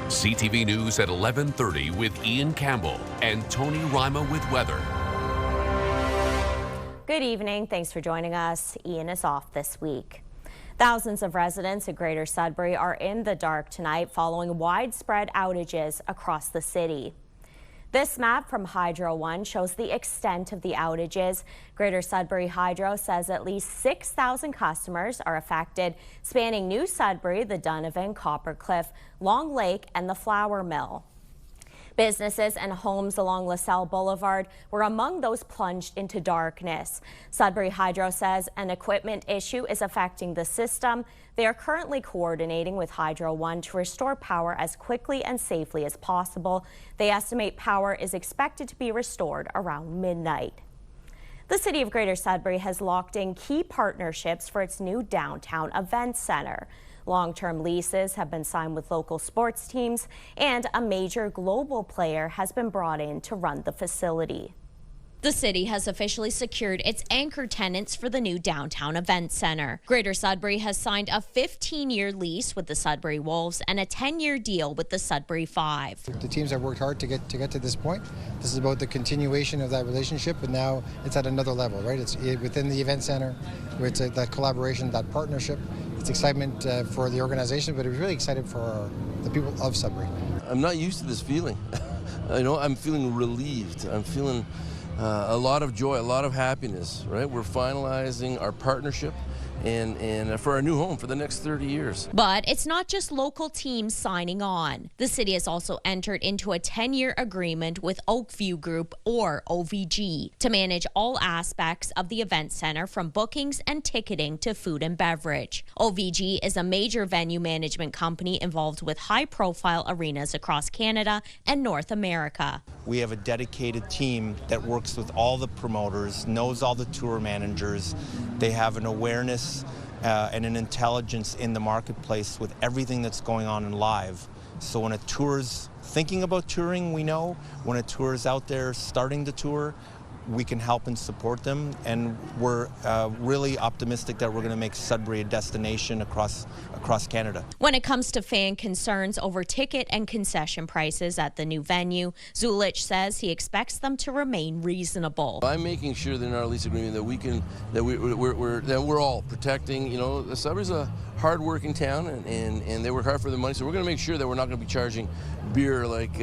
CTV News at 11:30 with Ian Campbell and Tony Rima with weather. Good evening. Thanks for joining us. Ian is off this week. Thousands of residents in Greater Sudbury are in the dark tonight following widespread outages across the city. This map from Hydro One shows the extent of the outages. Greater Sudbury Hydro says at least 6,000 customers are affected, spanning New Sudbury, the Donovan, Coppercliff, Long Lake, and the Flour Mill. Businesses and homes along LaSalle Boulevard were among those plunged into darkness. Sudbury Hydro says an equipment issue is affecting the system. They are currently coordinating with Hydro One to restore power as quickly and safely as possible. They estimate power is expected to be restored around midnight. The City of Greater Sudbury has locked in key partnerships for its new downtown events center. Long-term leases have been signed with local sports teams, and a major global player has been brought in to run the facility. The city has officially secured its anchor tenants for the new downtown event center. Greater Sudbury has signed a 15-year lease with the Sudbury Wolves and a 10-year deal with the Sudbury Five. The teams have worked hard to get to this point. This is about the continuation of that relationship, but now it's at another level, right? It's within the event center, where it's that collaboration, that partnership. It's excitement for the organization, but it's really excited for the people of Sudbury. I'm not used to this feeling. I'm feeling relieved. I'm feeling a lot of joy, a lot of happiness, right? We're finalizing our partnership and for our new home for the next 30 years. But it's not just local teams signing on. The city has also entered into a 10-year agreement with Oakview Group, or OVG, to manage all aspects of the event center from bookings and ticketing to food and beverage. OVG is a major venue management company involved with high-profile arenas across Canada and North America. We have a dedicated team that works with all the promoters, knows all the tour managers. They have an awareness and an intelligence in the marketplace with everything that's going on in live. So when a tour's thinking about touring, we know. When a tour is out there starting to tour, we can help and support them, and we're really optimistic that we're going to make Sudbury a destination across Canada. When it comes to fan concerns over ticket and concession prices at the new venue, Zulich says he expects them to remain reasonable. I'm making sure that in our lease agreement that we're all protecting. You know, Sudbury's a hard-working town, and they work hard for their money, so we're going to make sure that we're not going to be charging beer like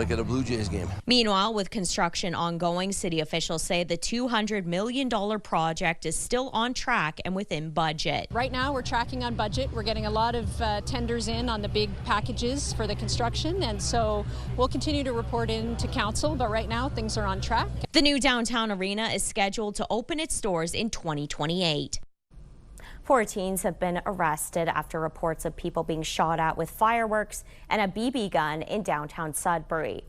at a Blue Jays game. Meanwhile, with construction ongoing, city officials say the $200 million project is still on track and within budget. Right now, we're tracking on budget. We're getting a lot of tenders in on the big packages for the construction, and so we'll continue to report in to council, but right now things are on track. The new downtown arena is scheduled to open its doors in 2028. 4 teens have been arrested after reports of people being shot at with fireworks and a BB gun in downtown Sudbury.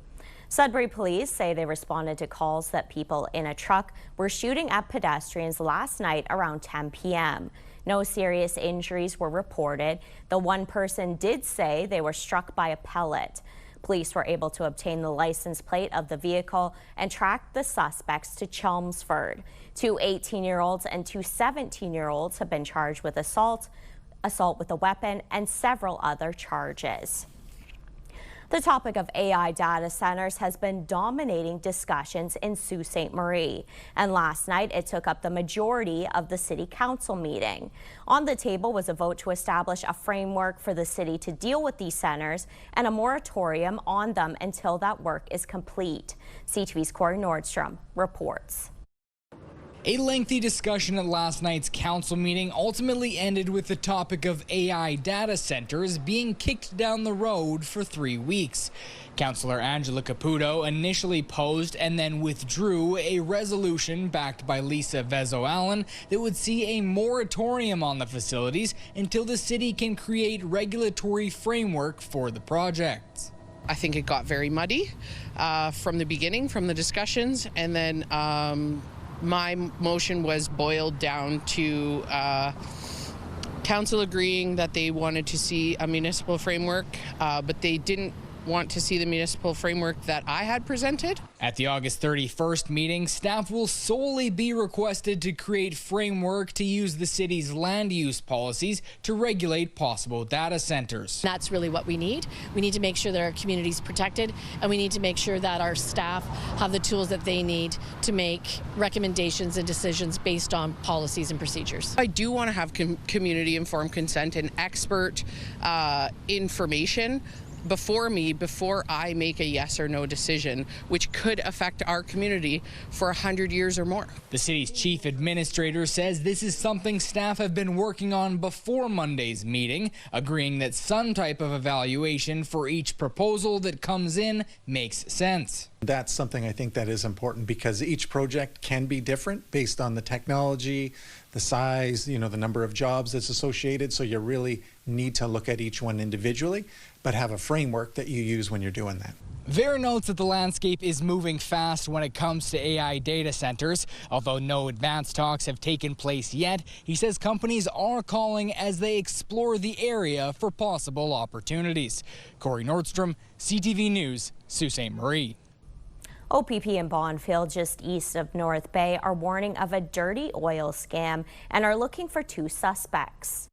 Sudbury police say they responded to calls that people in a truck were shooting at pedestrians last night around 10 p.m. No serious injuries were reported. The one person did say they were struck by a pellet. Police were able to obtain the license plate of the vehicle and track the suspects to Chelmsford. 2 18-year-olds and 2 17-year-olds have been charged with assault with a weapon, and several other charges. The topic of AI data centers has been dominating discussions in Sault Ste. Marie, and last night it took up the majority of the city council meeting. On the table was a vote to establish a framework for the city to deal with these centers and a moratorium on them until that work is complete. CTV's Corey Nordstrom reports. A lengthy discussion at last night's council meeting ultimately ended with the topic of AI data centers being kicked down the road for 3 weeks. Councillor Angela Caputo initially posed and then withdrew a resolution backed by Lisa Vezo-Allen that would see a moratorium on the facilities until the city can create regulatory framework for the project. I think it got very muddy from the beginning, from the discussions, and then my motion was boiled down to council agreeing that they wanted to see a municipal framework, but they didn't want to see the municipal framework that I had presented. At the August 31st meeting, staff will solely be requested to create framework to use the city's land use policies to regulate possible data centers. That's really what we need. We need to make sure that our community is protected, and we need to make sure that our staff have the tools that they need to make recommendations and decisions based on policies and procedures. I do want to have community informed consent and expert information before I make a yes or no decision, which could affect our community for 100 years or more. The city's chief administrator says this is something staff have been working on before Monday's meeting, agreeing that some type of evaluation for each proposal that comes in makes sense. That's something I think that is important, because each project can be different based on the technology, the size, the number of jobs that's associated. So you really need to look at each one individually, but have a framework that you use when you're doing that. Ver notes that the landscape is moving fast when it comes to AI data centers. Although no advanced talks have taken place yet, he says companies are calling as they explore the area for possible opportunities. Corey Nordstrom, CTV News, Sault Ste. Marie. OPP in Bonfield, just east of North Bay, are warning of a dirty oil scam and are looking for 2 suspects.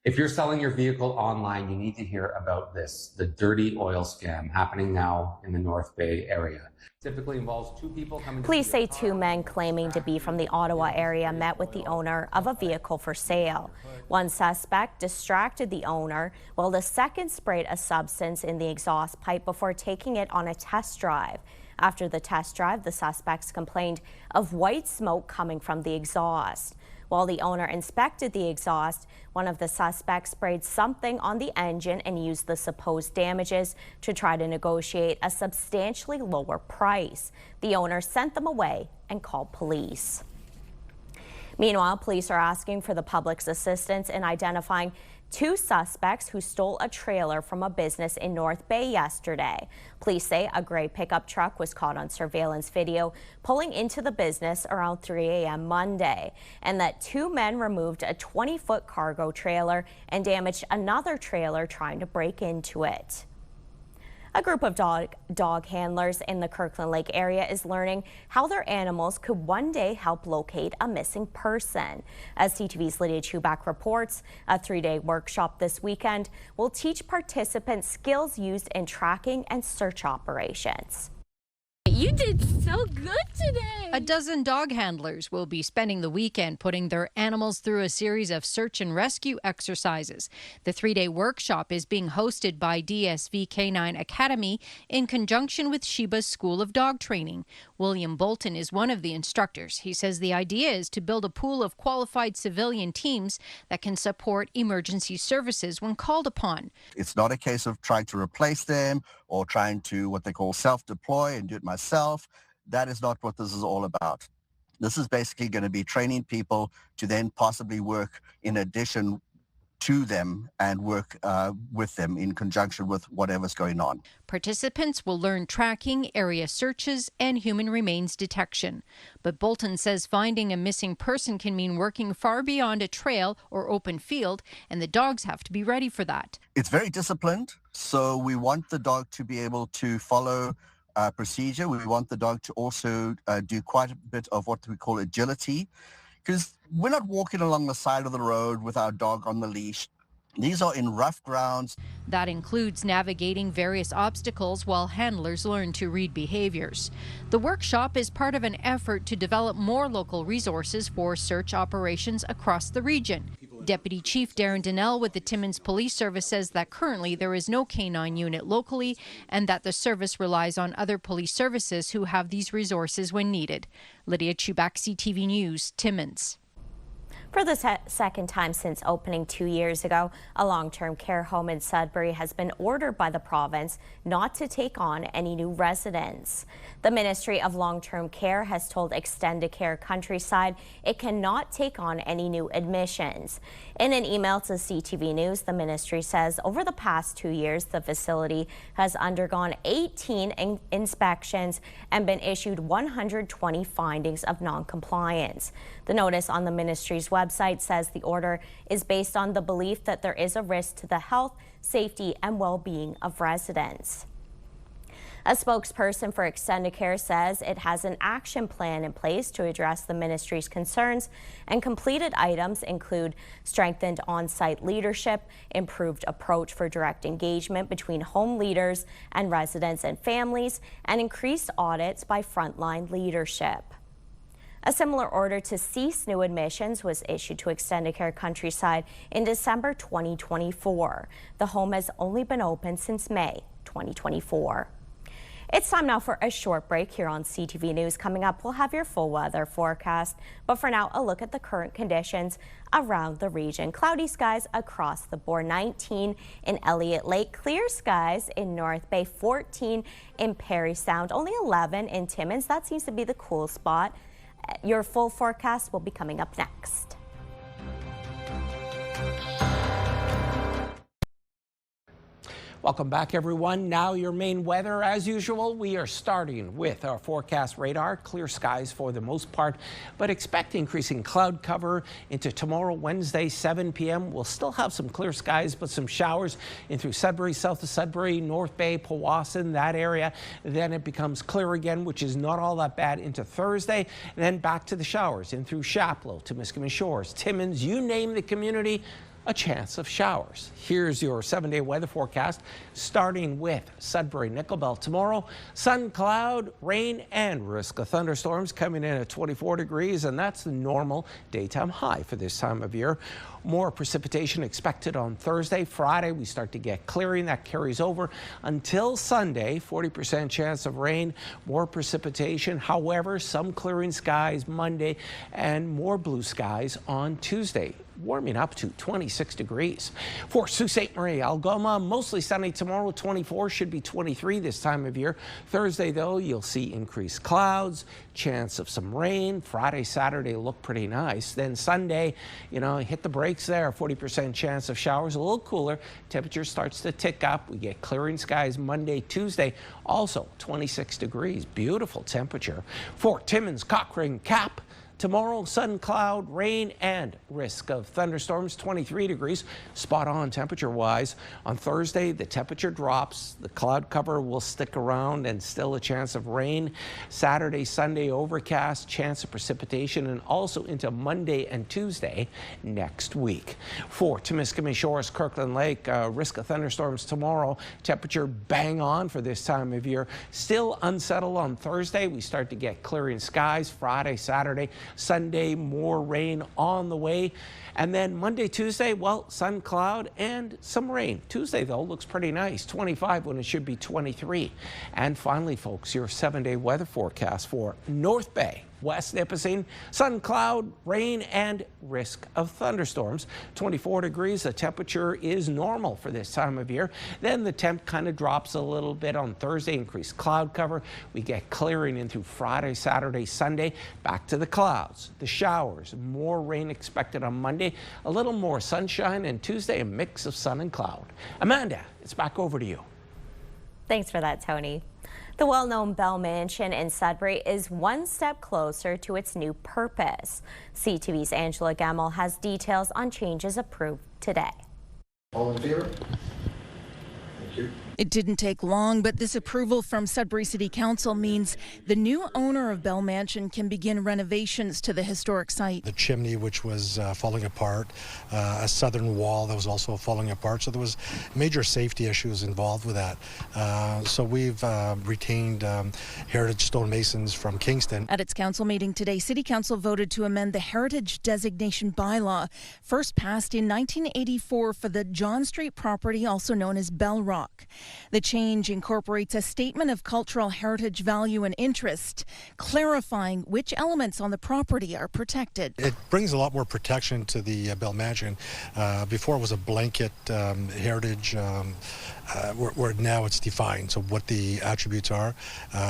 If you're selling your vehicle online, you need to hear about this, the dirty oil scam happening now in the North Bay area. Typically involves 2 people coming. Police say 2 men claiming to be from the Ottawa area met with the owner of a vehicle for sale. One suspect distracted the owner, while the second sprayed a substance in the exhaust pipe before taking it on a test drive. After the test drive, the suspects complained of white smoke coming from the exhaust. While the owner inspected the exhaust, one of the suspects sprayed something on the engine and used the supposed damages to try to negotiate a substantially lower price. The owner sent them away and called police. Meanwhile, police are asking for the public's assistance in identifying 2 suspects who stole a trailer from a business in North Bay yesterday. Police say a gray pickup truck was caught on surveillance video pulling into the business around 3 a.m. Monday, and that 2 men removed a 20-foot cargo trailer and damaged another trailer trying to break into it. A group of dog handlers in the Kirkland Lake area is learning how their animals could one day help locate a missing person. As CTV's Lydia Chubak reports, a 3-day workshop this weekend will teach participants skills used in tracking and search operations. You did so good today. A dozen dog handlers will be spending the weekend putting their animals through a series of search and rescue exercises. The 3-day workshop is being hosted by DSV Canine Academy in conjunction with Sheba's School of Dog Training. William Bolton is one of the instructors. He says the idea is to build a pool of qualified civilian teams that can support emergency services when called upon. It's not a case of trying to replace them or trying to what they call self-deploy and do it myself. That is not what this is all about. This is basically going to be training people to then possibly work in addition to them and work with them in conjunction with whatever's going on. Participants will learn tracking, area searches, and human remains detection. But Bolton says finding a missing person can mean working far beyond a trail or open field, and the dogs have to be ready for that. It's very disciplined, so we want the dog to be able to follow procedure. We want the dog to also do quite a bit of what we call agility, because we're not walking along the side of the road with our dog on the leash. These are in rough grounds. That includes navigating various obstacles while handlers learn to read behaviors. The workshop is part of an effort to develop more local resources for search operations across the region. Deputy Chief Darren Donnell with the Timmins Police Service says that currently there is no canine unit locally and that the service relies on other police services who have these resources when needed. Lydia Chubak, CTV News, Timmins. For the second time since opening 2 years ago, a long-term care home in Sudbury has been ordered by the province not to take on any new residents. The Ministry of Long-Term Care has told Extended Care Countryside it cannot take on any new admissions. In an email to CTV News, the ministry says over the past 2 years, the facility has undergone 18 inspections and been issued 120 findings of non-compliance. The notice on the ministry's website says the order is based on the belief that there is a risk to the health, safety, and well-being of residents. A spokesperson for Extendicare says it has an action plan in place to address the ministry's concerns, and completed items include strengthened on-site leadership, improved approach for direct engagement between home leaders and residents and families, and increased audits by frontline leadership. A similar order to cease new admissions was issued to Extendicare Countryside in December 2024. The home has only been open since May 2024. It's time now for a short break here on CTV News. Coming up, we'll have your full weather forecast. But for now, a look at the current conditions around the region. Cloudy skies across the board, 19 in Elliott Lake, clear skies in North Bay, 14 in Parry Sound, only 11 in Timmins. That seems to be the cool spot. Your full forecast will be coming up next. Welcome back, everyone. Now your main weather. As usual, we are starting with our forecast radar. Clear skies for the most part, but expect increasing cloud cover into tomorrow, Wednesday, 7 p.m. We'll still have some clear skies, but some showers in through Sudbury, south of Sudbury, North Bay, Powassan, that area. Then it becomes clear again, which is not all that bad into Thursday. And then back to the showers in through Chapleau, Temiskaming Shores, Timmins, you name the community, a chance of showers. Here's your 7-day weather forecast, starting with Sudbury, Nickel Belt tomorrow. Sun, cloud, rain, and risk of thunderstorms coming in at 24 degrees, and that's the normal daytime high for this time of year. More precipitation expected on Thursday. Friday, we start to get clearing. That carries over until Sunday. 40% chance of rain, more precipitation. However, some clearing skies Monday and more blue skies on Tuesday, warming up to 26 degrees. For Sault Ste. Marie, Algoma, mostly sunny tomorrow. 24, should be 23 this time of year. Thursday, though, you'll see increased clouds, chance of some rain. Friday, Saturday look pretty nice. Then Sunday, hit the brakes there. 40% chance of showers, a little cooler. Temperature starts to tick up. We get clearing skies Monday, Tuesday, also 26 degrees. Beautiful temperature. For Timmins, Cochrane, Cap, tomorrow, sun, cloud, rain, and risk of thunderstorms, 23 degrees, spot on temperature-wise. On Thursday, the temperature drops. The cloud cover will stick around and still a chance of rain. Saturday, Sunday, overcast, chance of precipitation, and also into Monday and Tuesday next week. For Temiskaming Shores, Kirkland Lake, risk of thunderstorms tomorrow. Temperature bang on for this time of year. Still unsettled on Thursday. We start to get clearing skies. Friday, Saturday, Sunday, more rain on the way. And then Monday, Tuesday, well, sun, cloud, and some rain. Tuesday, though, looks pretty nice. 25 when it should be 23. And finally, folks, your 7-day weather forecast for North Bay, West Nipissing, sun, cloud, rain, and risk of thunderstorms. 24 degrees, the temperature is normal for this time of year. Then the temp kind of drops a little bit on Thursday, increased cloud cover. We get clearing in through Friday, Saturday, Sunday. Back to the clouds, the showers, more rain expected on Monday, a little more sunshine, and Tuesday, a mix of sun and cloud. Amanda, it's back over to you. Thanks for that, Tony. The well-known Bell Mansion in Sudbury is one step closer to its new purpose. CTV's Angela Gemmell has details on changes approved today. All in favor? Thank you. It didn't take long, but this approval from Sudbury City Council means the new owner of Bell Mansion can begin renovations to the historic site. The chimney, which was falling apart, a southern wall that was also falling apart, so there was major safety issues involved with that. So we've retained heritage stonemasons from Kingston. At its council meeting today, City Council voted to amend the heritage designation bylaw, first passed in 1984 for the John Street property, also known as Bell Rock. The change incorporates a statement of cultural heritage value and interest, clarifying which elements on the property are protected. It brings a lot more protection to the Bell Mansion. Before it was a blanket heritage, where now it's defined, so what the attributes are,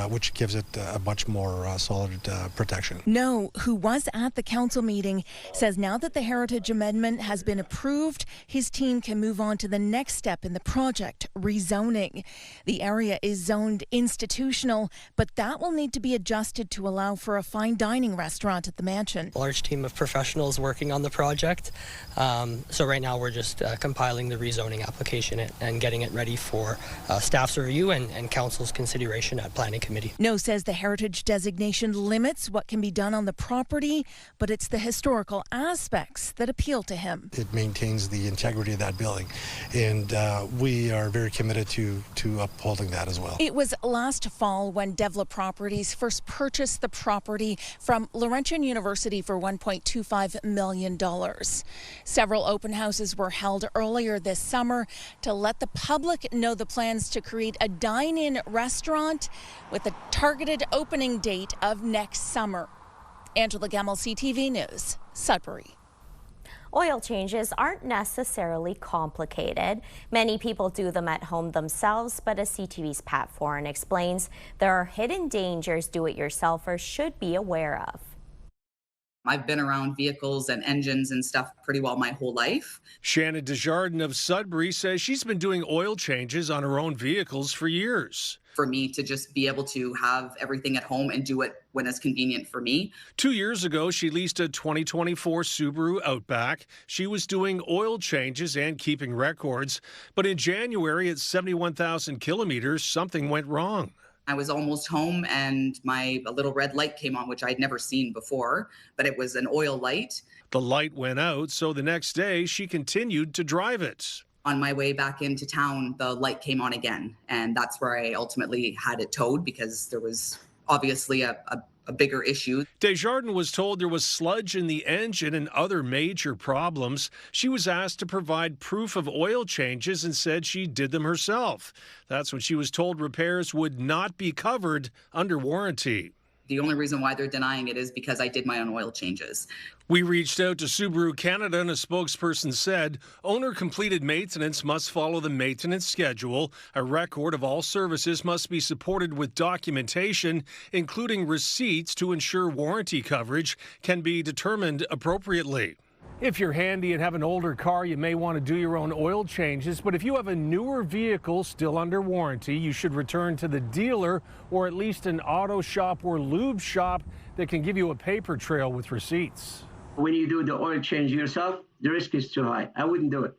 which gives it a much more solid protection. No, who was at the council meeting, says now that the heritage amendment has been approved, his team can move on to the next step in the project, rezoning. rezoning. The area is zoned institutional, but that will need to be adjusted to allow for a fine dining restaurant at the mansion. A large team of professionals working on the project. So right now we're just compiling the rezoning application and getting it ready for staff's review and council's consideration at planning committee. No says the heritage designation limits what can be done on the property, but it's the historical aspects that appeal to him. It maintains the integrity of that building, and we are very committed to upholding that as well. It was last fall when Devla Properties first purchased the property from Laurentian University for $1.25 million. Several open houses were held earlier this summer to let the public know the plans to create a dine-in restaurant with a targeted opening date of next summer. Angela Gemmell, CTV News, Sudbury. Oil changes aren't necessarily complicated. Many people do them at home themselves, but as CTV's Pat Foran explains, there are hidden dangers do-it-yourselfers should be aware of. I've been around vehicles and engines and stuff pretty well my whole life. Shannon Desjardins of Sudbury says she's been doing oil changes on her own vehicles for years. For me to just be able to have everything at home and do it when it's convenient for me. 2 years ago, she leased a 2024 Subaru Outback. She was doing oil changes and keeping records. But in January, at 71,000 kilometers, something went wrong. I was almost home and a little red light came on, which I'd never seen before, but it was an oil light. The light went out, so the next day she continued to drive it. On my way back into town, the light came on again, and that's where I ultimately had it towed because there was obviously a bigger issue. Desjardins was told there was sludge in the engine and other major problems. She was asked to provide proof of oil changes and said she did them herself. That's when she was told repairs would not be covered under warranty. The only reason why they're denying it is because I did my own oil changes. We reached out to Subaru Canada and a spokesperson said owner-completed maintenance must follow the maintenance schedule. A record of all services must be supported with documentation, including receipts to ensure warranty coverage can be determined appropriately. If you're handy and have an older car, you may want to do your own oil changes, but if you have a newer vehicle still under warranty, you should return to the dealer or at least an auto shop or lube shop that can give you a paper trail with receipts. When you do the oil change yourself, the risk is too high. I wouldn't do it.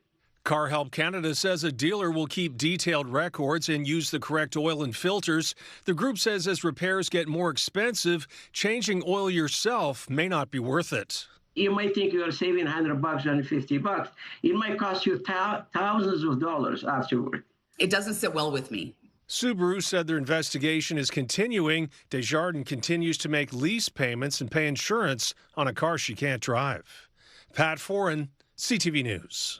Car Help Canada says a dealer will keep detailed records and use the correct oil and filters. The group says as repairs get more expensive, changing oil yourself may not be worth it. You might think you are saving $100, $150. It might cost you thousands of dollars afterward. It doesn't sit well with me. Subaru said their investigation is continuing. Desjardins continues to make lease payments and pay insurance on a car she can't drive. Pat Foran, CTV News.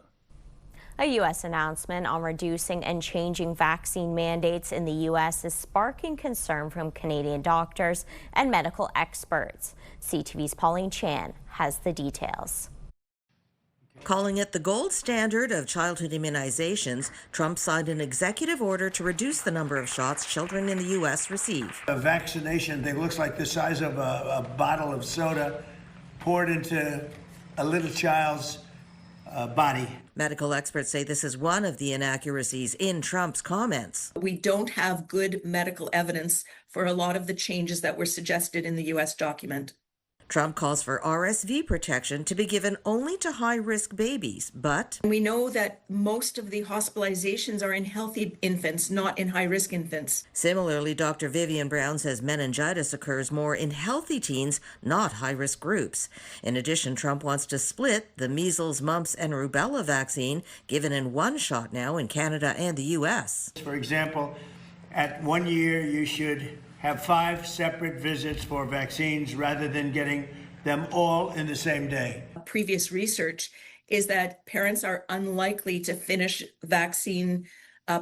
A U.S. announcement on reducing and changing vaccine mandates in the U.S. is sparking concern from Canadian doctors and medical experts. CTV's Pauline Chan has the details. Calling it the gold standard of childhood immunizations, Trump signed an executive order to reduce the number of shots children in the U.S. receive. A vaccination thing looks like the size of a bottle of soda poured into a little child's body. Medical experts say this is one of the inaccuracies in Trump's comments. We don't have good medical evidence for a lot of the changes that were suggested in the U.S. document. Trump calls for RSV protection to be given only to high-risk babies, but we know that most of the hospitalizations are in healthy infants, not in high-risk infants. Similarly, Dr. Vivian Brown says meningitis occurs more in healthy teens, not high-risk groups. In addition, Trump wants to split the measles, mumps, and rubella vaccine given in one shot now in Canada and the U.S. For example, at 1 year, you should have 5 separate visits for vaccines rather than getting them all in the same day. Previous research is that parents are unlikely to finish vaccine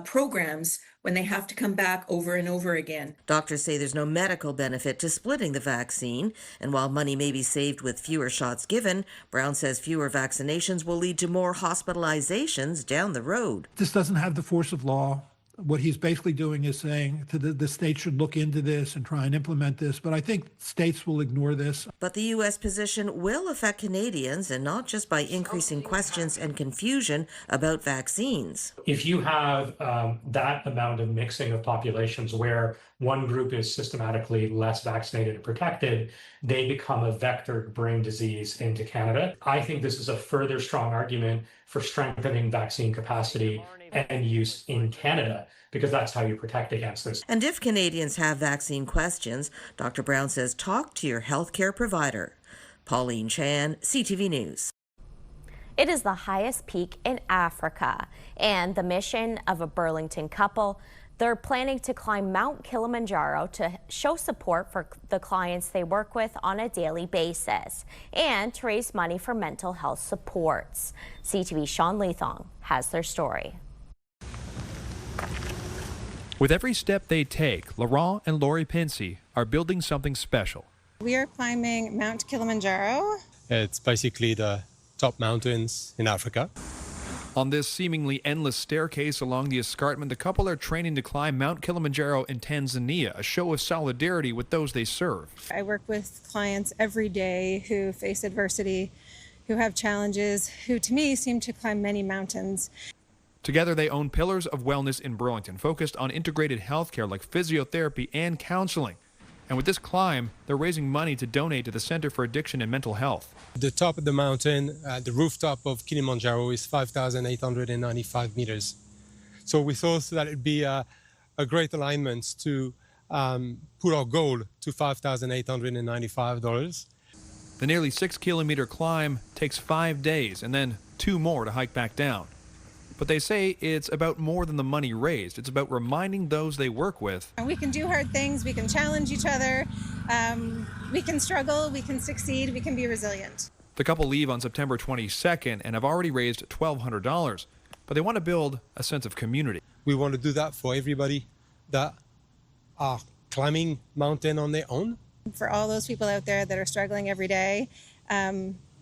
programs when they have to come back over and over again. Doctors say there's no medical benefit to splitting the vaccine, and while money may be saved with fewer shots given, Brown says fewer vaccinations will lead to more hospitalizations down the road. This doesn't have the force of law. What he's basically doing is saying to the states should look into this and try and implement this, but I think states will ignore this. But the U.S. position will affect Canadians, and not just by increasing questions and confusion about vaccines. If you have that amount of mixing of populations where one group is systematically less vaccinated and protected, they become a vector to bring disease into Canada. I think this is a further strong argument for strengthening vaccine capacity and use in Canada, because that's how you protect against this. And if Canadians have vaccine questions, Dr. Brown says talk to your healthcare provider. Pauline Chan, CTV News. It is the highest peak in Africa, and the mission of a Burlington couple. They're planning to climb Mount Kilimanjaro to show support for the clients they work with on a daily basis and to raise money for mental health supports. CTV's Sean Leathong has their story. With every step they take, Laurent and Lori Pinsey are building something special. We are climbing Mount Kilimanjaro. It's basically the top mountains in Africa. On this seemingly endless staircase along the escarpment, the couple are training to climb Mount Kilimanjaro in Tanzania, a show of solidarity with those they serve. I work with clients every day who face adversity, who have challenges, who to me seem to climb many mountains. Together, they own Pillars of Wellness in Burlington, focused on integrated healthcare like physiotherapy and counseling. And with this climb, they're raising money to donate to the Center for Addiction and Mental Health. The top of the mountain, the rooftop of Kilimanjaro, is 5,895 meters. So we thought that it'd be a great alignment to put our goal to $5,895. The nearly 6-kilometer climb takes 5 days and then 2 more to hike back down. But they say it's about more than the money raised. It's about reminding those they work with. And we can do hard things, we can challenge each other, we can struggle, we can succeed, we can be resilient. The couple leave on September 22nd and have already raised $1,200, but they want to build a sense of community. We want to do that for everybody that are climbing mountain on their own. For all those people out there that are struggling every day,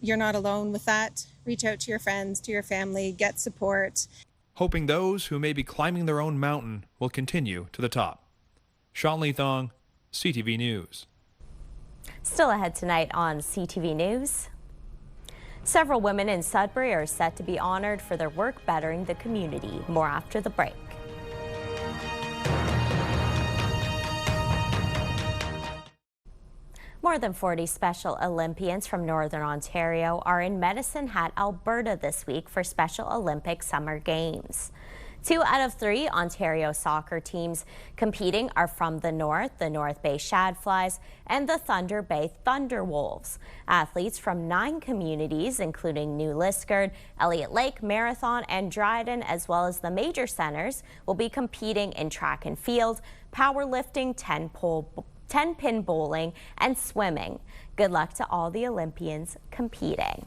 you're not alone with that. Reach out to your friends, to your family, get support. Hoping those who may be climbing their own mountain will continue to the top. Sean Leathong, CTV News. Still ahead tonight on CTV News. Several women in Sudbury are set to be honored for their work bettering the community. More after the break. More than 40 Special Olympians from Northern Ontario are in Medicine Hat, Alberta this week for Special Olympic Summer Games. 2 out of 3 Ontario soccer teams competing are from the North Bay Shadflies and the Thunder Bay Thunderwolves. Athletes from 9 communities, including New Liskeard, Elliott Lake, Marathon, and Dryden, as well as the major centers, will be competing in track and field, powerlifting, 10-pin bowling, and swimming. Good luck to all the Olympians competing.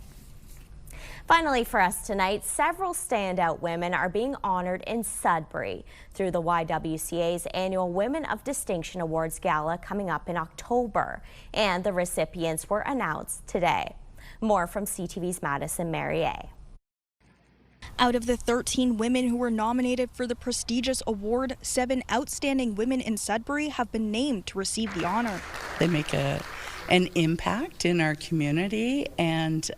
Finally for us tonight, several standout women are being honored in Sudbury through the YWCA's annual Women of Distinction Awards Gala coming up in October, and the recipients were announced today. More from CTV's Madison Marier. Out of the 13 women who were nominated for the prestigious award, 7 outstanding women in Sudbury have been named to receive the honor. They make an impact in our community, and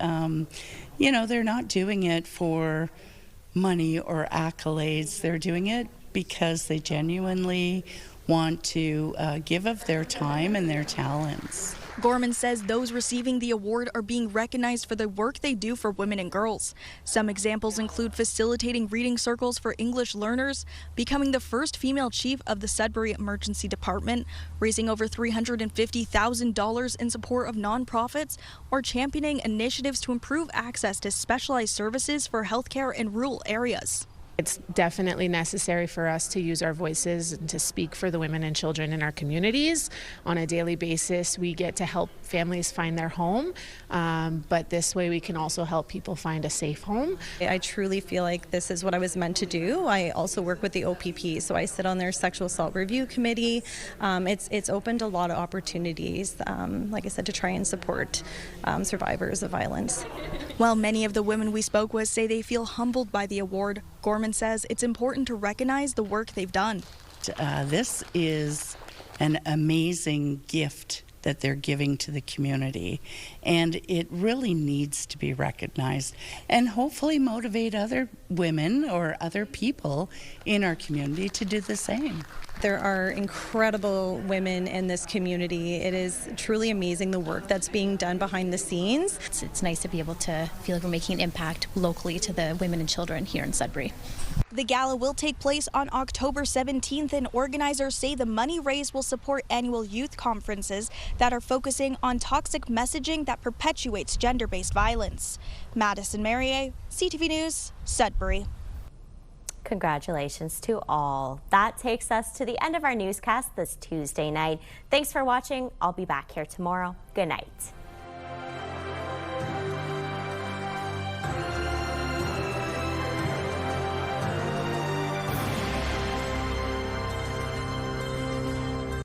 they're not doing it for money or accolades. They're doing it because they genuinely want to give of their time and their talents. Gorman says those receiving the award are being recognized for the work they do for women and girls. Some examples include facilitating reading circles for English learners, becoming the first female chief of the Sudbury Emergency Department, raising over $350,000 in support of nonprofits, or championing initiatives to improve access to specialized services for healthcare in rural areas. It's definitely necessary for us to use our voices and to speak for the women and children in our communities. On a daily basis, we get to help families find their home, but this way we can also help people find a safe home. I truly feel like this is what I was meant to do. I also work with the OPP, so I sit on their Sexual Assault Review Committee. It's opened a lot of opportunities, like I said, to try and support survivors of violence. While many of the women we spoke with say they feel humbled by the award, Gorman says it's important to recognize the work they've done. This is an amazing gift that they're giving to the community, and it really needs to be recognized and hopefully motivate other women or other people in our community to do the same. There are incredible women in this community. It is truly amazing the work that's being done behind the scenes. It's nice to be able to feel like we're making an impact locally to the women and children here in Sudbury. The gala will take place on October 17th, and organizers say the money raised will support annual youth conferences that are focusing on toxic messaging that perpetuates gender-based violence. Madison Merrier, CTV News, Sudbury. Congratulations to all. That takes us to the end of our newscast this Tuesday night. Thanks for watching. I'll be back here tomorrow. Good night.